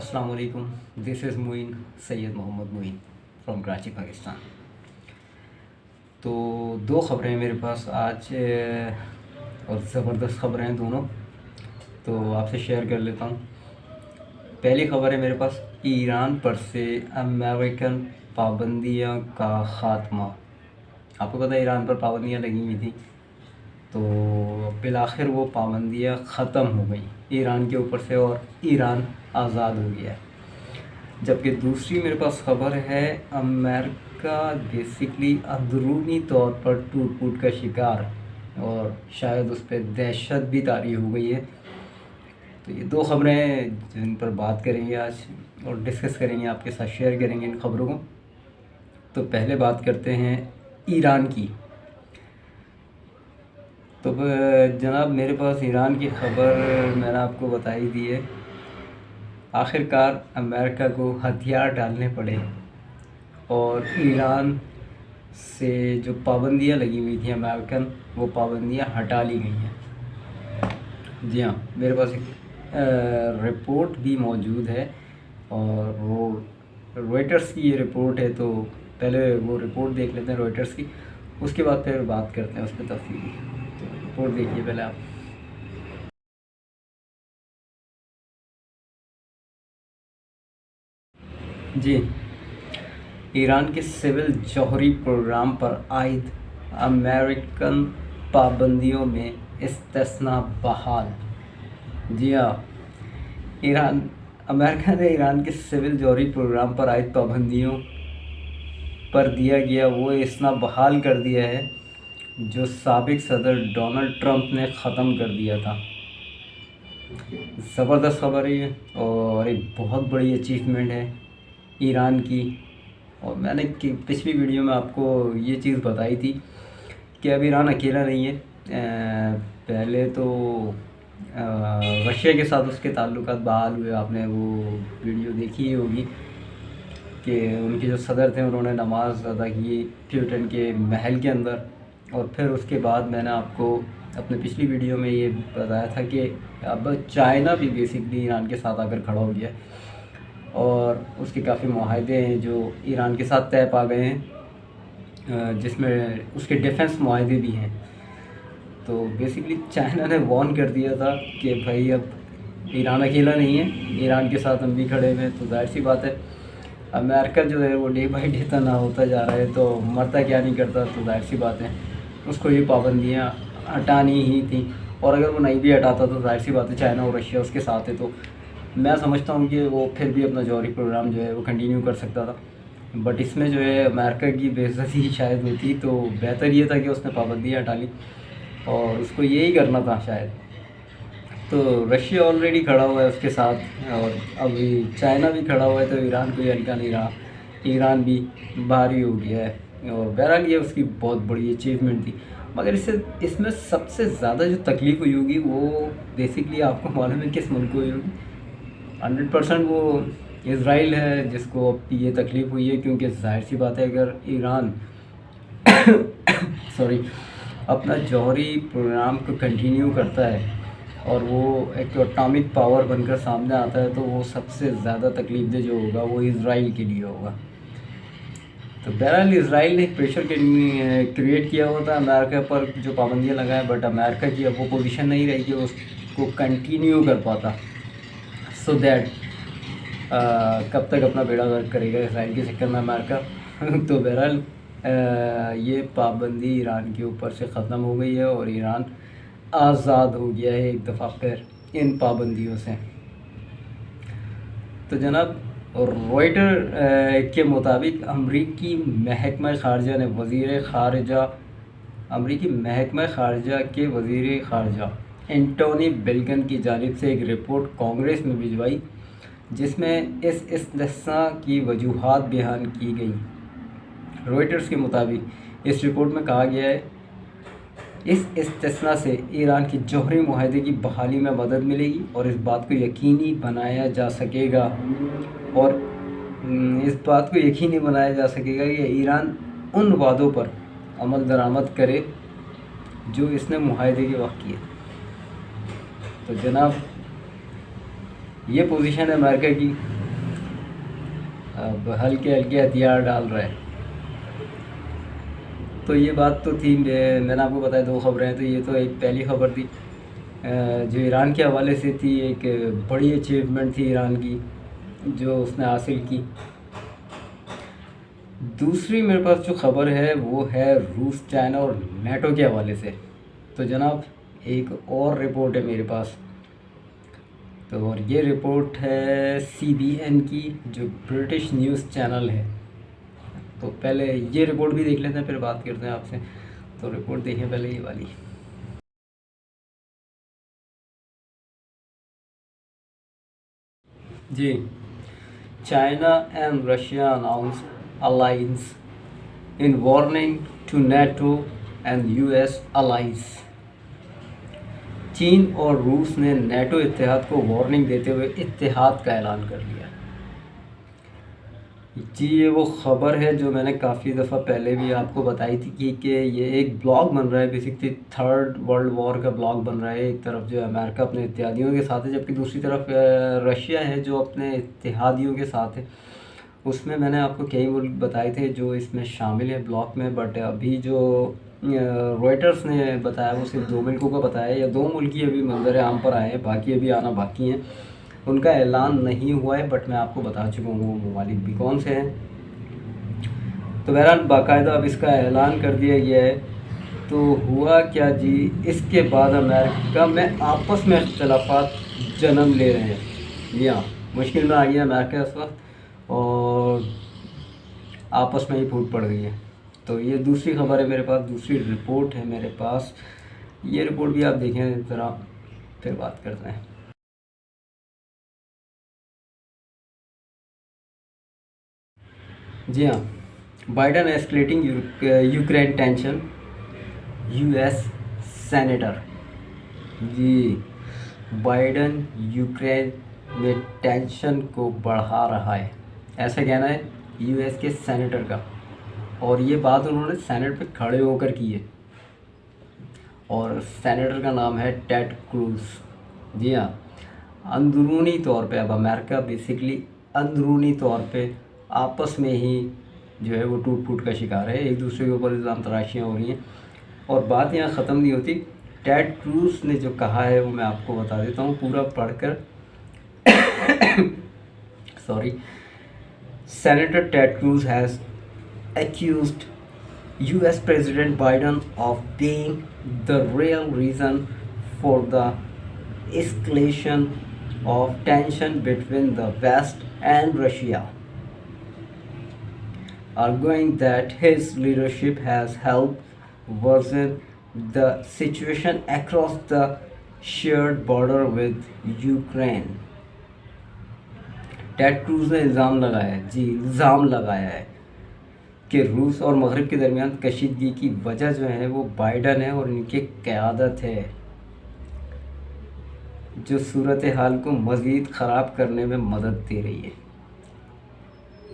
अस्सलाम वालेकुम। This is Muin Syed Mohammad Muin from Karachi Pakistan. तो दो ख़बरें हैं मेरे पास आज और ज़बरदस्त ख़बरें हैं दोनों, तो आपसे शेयर कर लेता हूँ। पहली ख़बर है मेरे पास ईरान पर से अमेरिकन पाबंदियाँ का ख़ात्मा। आपको पता है ईरान पर पाबंदियाँ लगी हुई थी, तो बिलाखिर वो पाबंदियाँ ख़त्म हो गई ईरान के ऊपर से और ईरान आज़ाद हो गया। जबकि दूसरी मेरे पास ख़बर है अमेरिका बेसिकली अंदरूनी तौर पर टूट फूट का शिकार और शायद उस पर दहशत भी तारी हो गई है। तो ये दो ख़बरें हैं जिन पर बात करेंगे आज और डिस्कस करेंगे, आपके साथ शेयर करेंगे इन ख़बरों को। तो पहले बात करते हैं ईरान की। तो जनाब मेरे पास ईरान की ख़बर मैंने आपको बताई दी है। आखिरकार अमेरिका को हथियार डालने पड़े और ईरान से जो पाबंदियाँ लगी हुई थी अमेरिकन, वो पाबंदियाँ हटा ली गई हैं। जी हाँ, मेरे पास एक रिपोर्ट भी मौजूद है और वो रॉयटर्स की ये रिपोर्ट है। तो पहले वो रिपोर्ट देख लेते हैं रॉयटर्स की, उसके बाद फिर बात करते हैं उस पर तफसीली। तो रिपोर्ट देखिए पहले आप। जी, ईरान के सिविल जौहरी प्रोग्राम पर आयद अमेरिकन पाबंदियों में इस्तिस्ना बहाल। जी हाँ, अमेरिका ने ईरान के सिविल जौहरी प्रोग्राम पर आयद पाबंदियों पर दिया गया वो इस्तिस्ना बहाल कर दिया है जो साबिक सदर डोनाल्ड ट्रंप ने ख़त्म कर दिया था। ज़बरदस्त खबर है ये और एक बहुत बड़ी अचीवमेंट है ईरान की। और मैंने पिछली वीडियो में आपको ये चीज़ बताई थी कि अब ईरान अकेला नहीं है। पहले तो रशिया के साथ उसके ताल्लुकात बहाल हुए, आपने वो वीडियो देखी ही होगी कि उनके जो सदर थे उन्होंने नमाज़ अदा की प्यूटन के महल के अंदर। और फिर उसके बाद मैंने आपको अपने पिछली वीडियो में ये बताया था कि अब चाइना भी बेसिकली ईरान के साथ आकर खड़ा हो गया और उसके काफ़ी मुआहदे हैं जो ईरान के साथ तय पा गए हैं, जिसमें उसके डिफेंस मुआहदे भी हैं। तो बेसिकली चाइना ने वार्न कर दिया था कि भाई अब ईरान अकेला नहीं है, ईरान के साथ हम भी खड़े हुए हैं। तो जाहिर सी बात है अमेरिका जो है वो डे बाई डे तना होता जा रहा है, तो मरता क्या नहीं करता। तो जाहिर सी बात है उसको ये पाबंदियाँ हटानी ही थी, और अगर वो नहीं भी हटाता तो जाहिर सी बात है चाइना और रशिया उसके साथ है, तो मैं समझता हूँ कि वो फिर भी अपना जौहरी प्रोग्राम जो है वो कंटिन्यू कर सकता था। बट इसमें जो है अमेरिका की बेइज्जती शायद होती, तो बेहतर ये था कि उसने पाबंदियाँ हटा ली और उसको यही करना था शायद। तो रशिया ऑलरेडी खड़ा हुआ है उसके साथ और अभी चाइना भी खड़ा हुआ है, तो ईरान कोई हल्का नहीं रहा, ईरान भी भारी हो गया है। और बहरहाल ये उसकी बहुत बड़ी अचीवमेंट थी। मगर इसमें सबसे ज़्यादा जो तकलीफ़ हुई होगी वो बेसिकली आपको मालूम है किस मुल्क को हुई होगी। 100% वो इसराइल है जिसको अब ये तकलीफ़ हुई है, क्योंकि जाहिर सी बात है अगर ईरान सॉरी अपना जौहरी प्रोग्राम को कंटिन्यू करता है और वो एक एटॉमिक पावर बनकर सामने आता है, तो वो सबसे ज़्यादा तकलीफ दे जो होगा वो इसराइल के लिए होगा। तो बहरहाल इसराइल ने प्रेशर क्रिएट किया हुआ था अमेरिका पर जो पाबंदियाँ लगाए, बट अमेरिका की अब वो पोजीशन नहीं रही कि उसको कंटिन्यू कर पाता। सो दैट कब तक अपना बेड़ा गर्क करेगा इसराइल के चक्कर में अमेरिका। तो बहरहाल ये पाबंदी ईरान के ऊपर से ख़त्म हो गई है और ईरान आज़ाद हो गया है एक दफ़ा फिर इन पाबंदियों से। तो जनाब रॉयटर के मुताबिक अमरीकी महकमा ख़ारजा ने अमरीकी महकमा ख़ारजा के वज़ीर ख़ारजा एंटोनी ब्लिंकन की जानिब से एक रिपोर्ट कांग्रेस में भिजवाई जिसमें इस इस्तिस्ना की वजूहात बयान की गई। रॉयटर्स के मुताबिक इस रिपोर्ट में कहा गया है इस इस्तिस्ना से ईरान के जौहरी मुआहदे की बहाली में मदद मिलेगी और इस बात को यकीनी बनाया जा सकेगा कि ईरान उन वादों पर अमल दरामद करे जो इसने मुआहदे के वक्त किए। तो जनाब ये पोजीशन है अमेरिका की। अब हल्के हल्के हथियार डाल रहा है। तो ये बात तो थी, मैंने आपको बताया 2 खबरें हैं। तो ये तो एक पहली खबर थी जो ईरान के हवाले से थी। एक बड़ी अचीवमेंट थी ईरान की जो उसने हासिल की। दूसरी मेरे पास जो खबर है वो है रूस, चाइना और नेटो के हवाले से। तो जनाब एक और रिपोर्ट है मेरे पास। तो और ये रिपोर्ट है CBN की, जो ब्रिटिश न्यूज़ चैनल है। तो पहले ये रिपोर्ट भी देख लेते हैं, फिर बात करते हैं आपसे। तो रिपोर्ट देखें पहले ये वाली। जी, China and Russia announce alliance in warning to NATO and US allies. चीन और रूस ने नेटो इत्तेहाद को वार्निंग देते हुए इत्तेहाद का ऐलान कर लिया। जी, ये वो ख़बर है जो मैंने काफ़ी दफ़ा पहले भी आपको बताई थी कि ये एक ब्लॉग बन रहा है, बेसिकली 3rd वर्ल्ड वॉर का ब्लॉग बन रहा है। एक तरफ जो अमेरिका अपने इत्तेहादियों के साथ है, जबकि दूसरी तरफ रशिया है जो अपने इत्तेहादियों के साथ है। उसमें मैंने आपको कई मुल्क बताए थे जो इसमें शामिल है ब्लॉक में, बट अभी जो रॉयटर्स ने बताया वो सिर्फ 2 मुल्कों का बताया, या 2 मुल्क ही अभी मंजर आम पर आए हैं, बाकी अभी आना बाकी हैं। उनका ऐलान नहीं हुआ है, बट मैं आपको बता चुका हूँ वो ममालिक भी कौन से हैं। तो बहरहाल बाकायदा अब इसका ऐलान कर दिया गया है। तो हुआ क्या जी, इसके बाद अमेरिका में आपस में इख्तलाफात जन्म ले रहे हैं। जी हाँ, मुश्किल में आ गया अमेरिका इस वक्त, और आपस में ही फूट पड़ गई है। तो ये दूसरी खबर है मेरे पास, दूसरी रिपोर्ट है मेरे पास। ये रिपोर्ट भी आप देखें ज़रा, फिर बात करते हैं। जी हाँ, Biden escalating Ukraine tension, US senator. जी, बाइडन यूक्रेन में टेंशन को बढ़ा रहा है, ऐसा कहना है US के सेनेटर का। और ये बात उन्होंने सेनेट पे खड़े होकर की है, और सेनेटर का नाम है टेड क्रूज। जी हाँ, अंदरूनी तौर पे अब अमेरिका बेसिकली अंदरूनी तौर पे आपस में ही जो है वो टूट फूट का शिकार है, एक दूसरे के ऊपर इल्ज़ाम तराशियाँ हो रही हैं, और बात यहाँ ख़त्म नहीं होती। टेड क्रूज ने जो कहा है वो मैं आपको बता देता हूँ पूरा पढ़कर। Sorry. Senator Ted Cruz has accused US President Biden of being the real reason for the escalation of tension between the West and Russia, arguing that his leadership has helped worsen the situation across the shared border with Ukraine. Ted Cruz ने इल्ज़ाम लगाया है, जी इल्ज़ाम लगाया है कि रूस और मगरब के दरमियान कशीदगी की वजह जो है वो बाइडन है और इनकी क़यादत है, जो सूरत हाल को मज़ीद ख़राब करने में मदद दे रही है।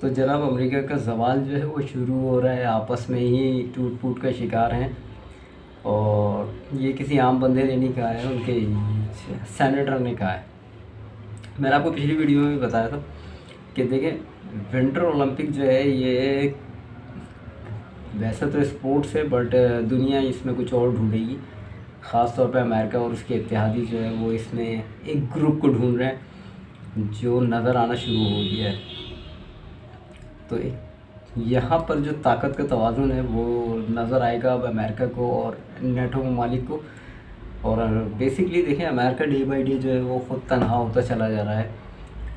तो जनाब अमेरिका का ज़वाल जो है वो शुरू हो रहा है, आपस में ही टूट फूट का शिकार हैं। और ये किसी आम बंदे ने नहीं कहा है, उनके सेनेटर ने कहा है। मैंने आपको पिछली वीडियो में भी बताया था कि देखें विंटर ओलंपिक जो है ये वैसे तो स्पोर्ट्स है, बट दुनिया इसमें कुछ और ढूंढेगी। ख़ास तौर पे अमेरिका और उसके इत्तेहादी जो है वो इसमें एक ग्रुप को ढूंढ रहे हैं जो नज़र आना शुरू हो गया है। तो यहाँ पर जो ताकत का तवाज़ुन है वो नज़र आएगा अब अमेरिका को और नेटो ममालिक को। और बेसिकली देखें अमेरिका डे बाई डे जो है वो ख़ुद तनहा होता चला जा रहा है,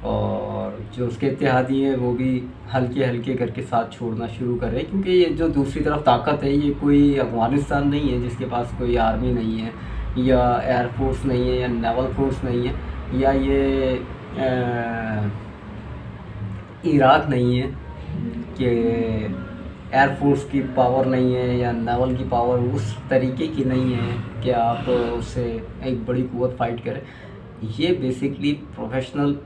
और जो उसके इत्तेहादी हैं वो भी हल्के हल्के करके साथ छोड़ना शुरू कर रहे हैं, क्योंकि ये जो दूसरी तरफ ताकत है ये कोई अफ़गानिस्तान नहीं है जिसके पास कोई आर्मी नहीं है, या एयरफोर्स नहीं है, या नेवल फोर्स नहीं है, या ये इराक़ नहीं है कि एयरफोर्स की पावर नहीं है या नेवल की पावर उस तरीके की नहीं है कि आप उससे एक बड़ी कुव्वत फाइट करें। ये बेसिकली प्रोफेशनल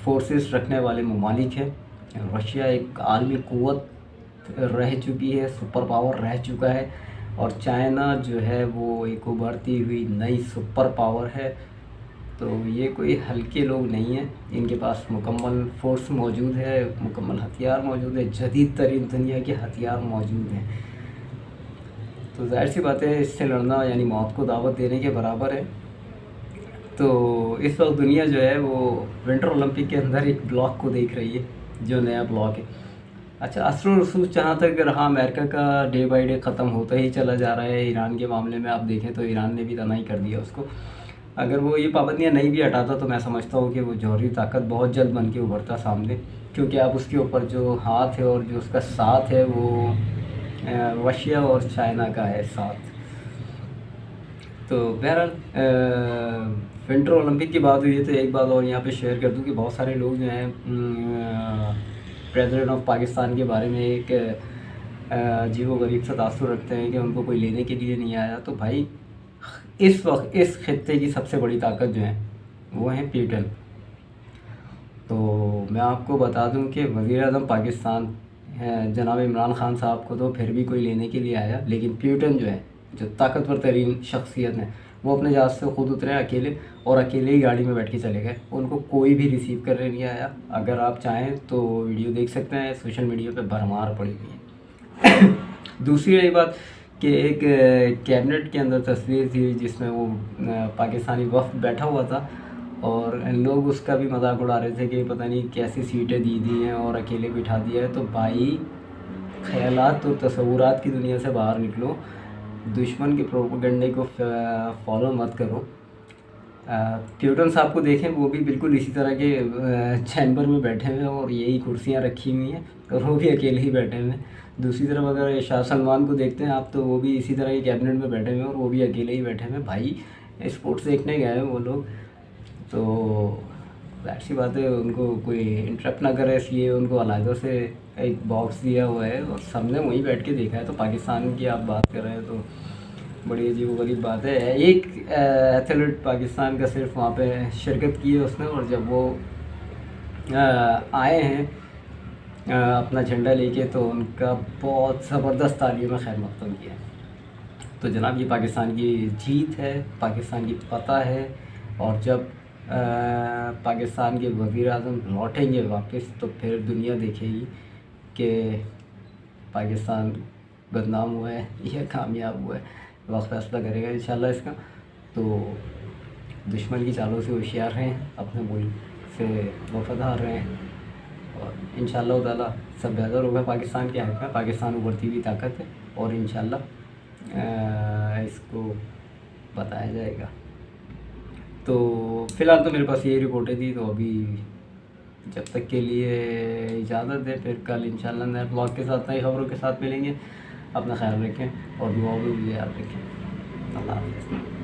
फोर्सेस रखने वाले ममालिक हैं। रशिया एक आलमी कुव्वत रह चुकी है, सुपर पावर रह चुका है, और चाइना जो है वो एक उभरती हुई नई सुपर पावर है। तो ये कोई हल्के लोग नहीं हैं, इनके पास मुकम्मल फोर्स मौजूद है, मुकम्मल हथियार मौजूद है, जदीद तरीन दुनिया के हथियार मौजूद हैं। तो ज़ाहिर सी बात है, इससे लड़ना यानी मौत को दावत देने के बराबर है। तो इस वक्त दुनिया जो है वो विंटर ओलंपिक के अंदर एक ब्लॉक को देख रही है, जो नया ब्लॉक है। अच्छा, असर रसूख जहाँ तक रहा, अमेरिका का डे बाई डे ख़त्म होता ही चला जा रहा है। ईरान के मामले में आप देखें तो ईरान ने भी तनाई कर दिया उसको। अगर वो ये पाबंदियाँ नहीं भी हटाता तो मैं समझता हूँ कि वो जौहरी ताकत बहुत जल्द बन के उभरता सामने, क्योंकि अब उसके ऊपर जो हाथ है और जो उसका साथ है वो रशिया और चाइना का है साथ। तो बहरहाल विंटर ओलंपिक की बात हुई है तो एक बात और यहाँ पे शेयर कर दूँ कि बहुत सारे लोग जो हैं प्रेसिडेंट ऑफ पाकिस्तान के बारे में एक अजीबोगरीब सा तासुर रखते हैं कि उनको कोई लेने के लिए नहीं आया। तो भाई इस वक्त इस खित्ते की सबसे बड़ी ताकत जो है वो है प्यूटन। तो मैं आपको बता दूं कि वज़ीर-ए-आज़म पाकिस्तान जनाब इमरान ख़ान साहब को तो फिर भी कोई लेने के लिए आया, लेकिन प्यूटन जो है, जो ताकतवर तरीन शख्सियत है, वो अपने जहाज़ से ख़ुद उतरे अकेले और अकेले ही गाड़ी में बैठ के चले गए। उनको कोई भी रिसीव करने नहीं आया। अगर आप चाहें तो वीडियो देख सकते हैं, सोशल मीडिया पे भरमार पड़ी हुई है। दूसरी रही बात कि एक कैबिनेट के अंदर तस्वीर थी जिसमें वो पाकिस्तानी वफ़द बैठा हुआ था और लोग उसका भी मजाक उड़ा रहे थे कि पता नहीं कैसी सीटें दी हैं और अकेले बिठा दिया है। तो भाई ख़यालात और तसव्वुरात की दुनिया से बाहर निकलो, दुश्मन के प्रोपेगेंडे को फॉलो मत करो। प्यूटन साहब को देखें, वो भी बिल्कुल इसी तरह के चैम्बर में बैठे हुए हैं और यही कुर्सियां रखी हुई हैं और वो भी अकेले ही बैठे हुए हैं। दूसरी तरफ अगर शाह सलमान को देखते हैं आप, तो वो भी इसी तरह के कैबिनेट में बैठे हुए हैं और वो भी अकेले ही बैठे हुए हैं। भाई स्पोर्ट्स देखने गए हैं वो लोग, तो ऐसी बात है, उनको कोई इंटरप्ट ना करे इसलिए उनको अलहदा से एक बॉक्स दिया हुआ है और सबने वहीं बैठ के देखा है। तो पाकिस्तान की आप बात कर रहे हैं तो बड़ी अजीब बात है। एक एथलीट पाकिस्तान का सिर्फ वहाँ पे शिरकत की है उसने, और जब वो आए हैं अपना झंडा लेके तो उनका बहुत ज़बरदस्त तालियों में खैर मकदम किया। तो जनाब ये पाकिस्तान की जीत है, पाकिस्तान की फतह है। और जब पाकिस्तान के वज़ीर-ए-आज़म लौटेंगे वापस तो फिर दुनिया देखेगी कि पाकिस्तान बदनाम हुआ है या कामयाब हुआ है। वक्त फैसला करेगा इंशाल्लाह इसका। तो दुश्मन की चालों से होशियार रहें, अपने मुल्क से वफादार रहें और इंशाल्लाह ताला सब बेहतर होगा पाकिस्तान के हक़ में। पाकिस्तान उभरती हुई ताकत है और इंशाल्लाह इसको बताया जाएगा। तो फ़िलहाल तो मेरे पास ये रिपोर्टें थी, तो अभी जब तक के लिए इजाज़त दें, फिर कल इंशाल्लाह नए ब्लॉग के साथ, नई खबरों के साथ मिलेंगे। अपना ख्याल रखें और दुआओं में मुझे याद रखें। अल्लाह हाफ़िज़।